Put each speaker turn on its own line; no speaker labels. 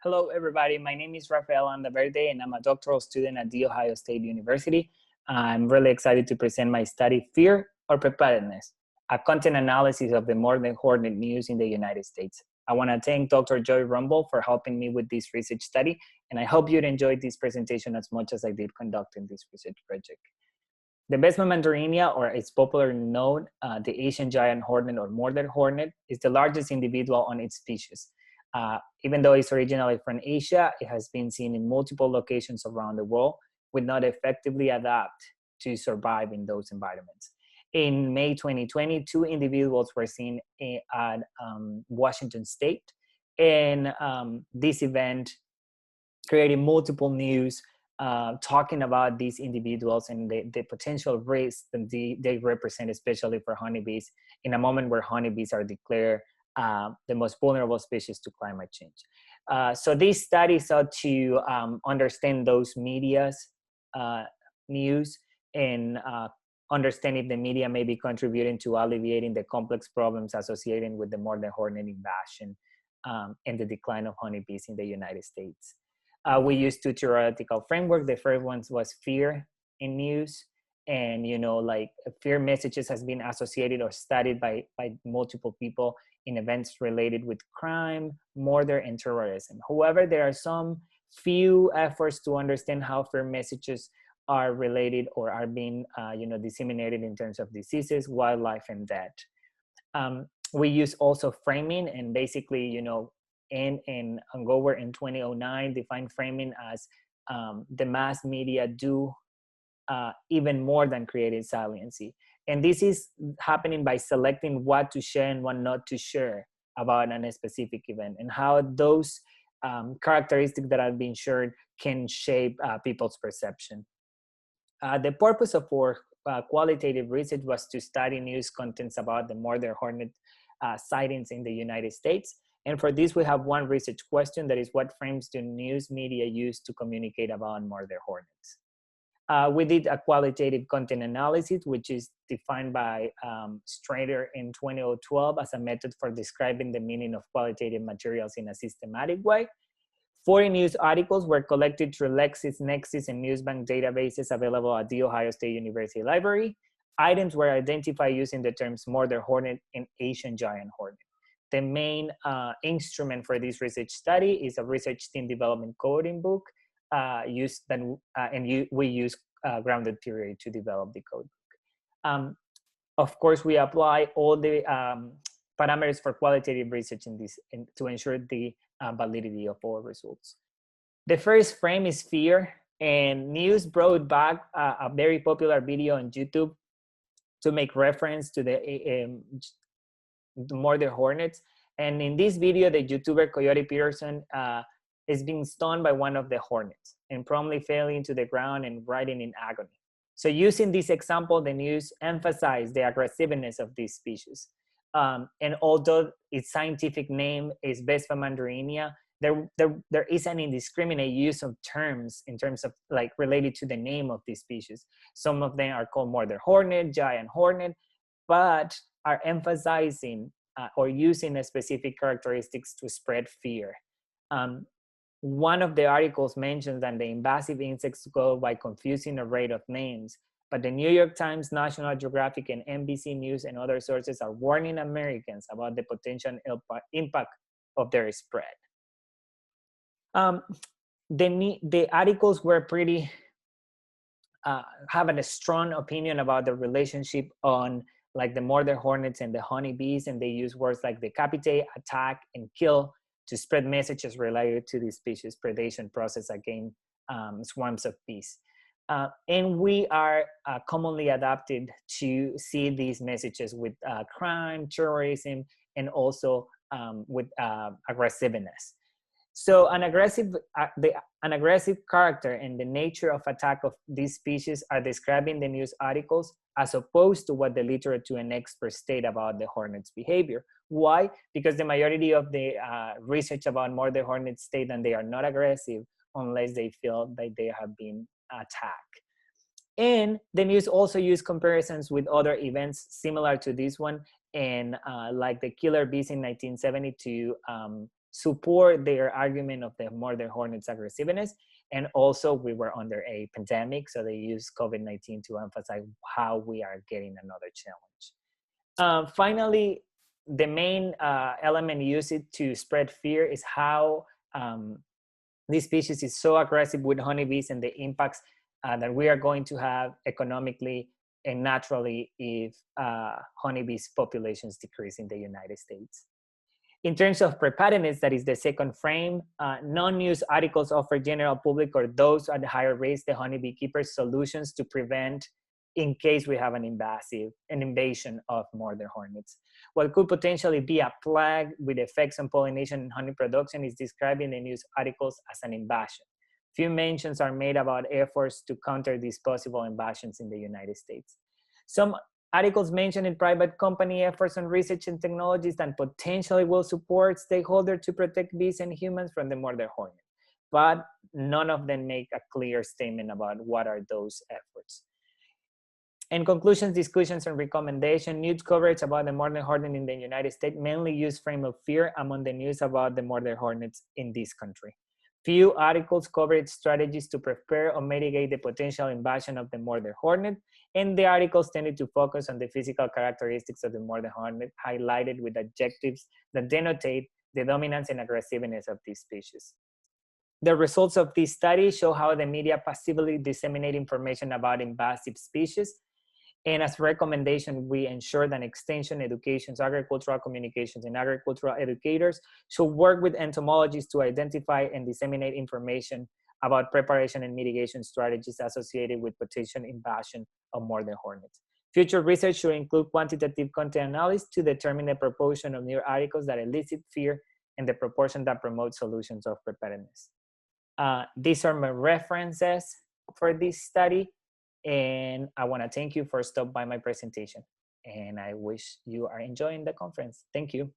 Hello, everybody. My name is Rafael Andaverde, and I'm a doctoral student at The Ohio State University. I'm really excited to present my study, Fear or Preparedness, a content analysis of the modern Hornet news in the United States. I want to thank Dr. Joy Rumble for helping me with this research study, and I hope you'd enjoyed this presentation as much as I did conducting this research project. The Vespa mandarinia, or it's popularly known, the Asian giant hornet or murder hornet, is the largest individual on its species. Even though it's originally from Asia, it has been seen in multiple locations around the world, with not effectively adapt to survive in those environments. In May 2020, 2 individuals were seen at Washington State, and this event created multiple news talking about these individuals and the potential risks that they represent, especially for honeybees, in a moment where honeybees are declared the most vulnerable species to climate change. So this study sought to understand those media's news and understand if the media may be contributing to alleviating the complex problems associated with the modern hornet invasion and the decline of honeybees in the United States. We used 2 theoretical frameworks. The first one was fear in news. And, like fear messages has been associated or studied by multiple people in events related with crime, murder, and terrorism. However, there are some few efforts to understand how fear messages are related or are being, disseminated in terms of diseases, wildlife, and death. We use also framing, and basically, and Angover in 2009 defined framing as the mass media do even more than creating saliency. And this is happening by selecting what to share and what not to share about a specific event, and how those characteristics that have been shared can shape people's perception. The purpose of our qualitative research was to study news contents about the murder hornet sightings in the United States. And for this, we have one research question, that is, what frames do news media use to communicate about murder hornets? We did a qualitative content analysis, which is defined by Strader in 2012 as a method for describing the meaning of qualitative materials in a systematic way. 40 news articles were collected through LexisNexis and Newsbank databases available at the Ohio State University Library. Items were identified using the terms murder hornet and Asian giant hornet. The main instrument for this research study is a research team development coding book. We use grounded theory to develop the code book. Of course, we apply all the parameters for qualitative research to ensure the validity of all results. The first frame is fear, and news brought back a very popular video on YouTube to make reference to the murder hornets. And in this video, the YouTuber Coyote Peterson is being stunned by one of the hornets and promptly falling to the ground and writhing in agony. So using this example, the news emphasized the aggressiveness of this species. And although its scientific name is Vespa mandarinia, there is an indiscriminate use of terms in terms of like related to the name of this species. Some of them are called murder hornet, giant hornet, but are emphasizing or using specific characteristics to spread fear. One of the articles mentions that the invasive insects go by confusing array of names, but the New York Times, National Geographic, and NBC News and other sources are warning Americans about the potential impact of their spread. The articles were pretty, having a strong opinion about the relationship on like the murder hornets and the honeybees, and they use words like decapitate, attack, and kill to spread messages related to the species predation process against swarms of bees. And we are commonly adapted to see these messages with crime, terrorism, and also with aggressiveness. So an aggressive character and the nature of attack of these species are described in the news articles, as opposed to what the literature and experts state about the hornet's behavior. Why? Because the majority of the research about murder hornets state that they are not aggressive unless they feel that they have been attacked. And the news also use comparisons with other events similar to this one, and like the killer bees in 1972 support their argument of the murder hornet's aggressiveness. And also we were under a pandemic, so they used COVID-19 to emphasize how we are getting another challenge. Finally, the main element used to spread fear is how this species is so aggressive with honeybees and the impacts that we are going to have economically and naturally if honeybees populations decrease in the United States. In terms of preparedness, that is the second frame, non-news articles offer general public or those at higher risk, the honeybee keepers, solutions to prevent in case we have an invasion of murder hornets. What could potentially be a plague with effects on pollination and honey production is described in the news articles as an invasion. Few mentions are made about efforts to counter these possible invasions in the United States. Some articles mention in private company efforts on research and technologies that potentially will support stakeholders to protect bees and humans from the murder hornet, but none of them make a clear statement about what are those efforts. In conclusions, discussions, and recommendation, news coverage about the murder hornet in the United States mainly use frame of fear among the news about the murder hornets in this country. Few articles covered strategies to prepare or mitigate the potential invasion of the murder hornet, and the articles tended to focus on the physical characteristics of the murder hornet, highlighted with adjectives that denotate the dominance and aggressiveness of this species. The results of this study show how the media passively disseminate information about invasive species. And as a recommendation, we ensure that extension, educations, agricultural communications, and agricultural educators should work with entomologists to identify and disseminate information about preparation and mitigation strategies associated with potential invasion of murder hornets. Future research should include quantitative content analysis to determine the proportion of new articles that elicit fear and the proportion that promote solutions of preparedness. These are my references for this study. And I want to thank you for stopping by my presentation. And I wish you are enjoying the conference. Thank you.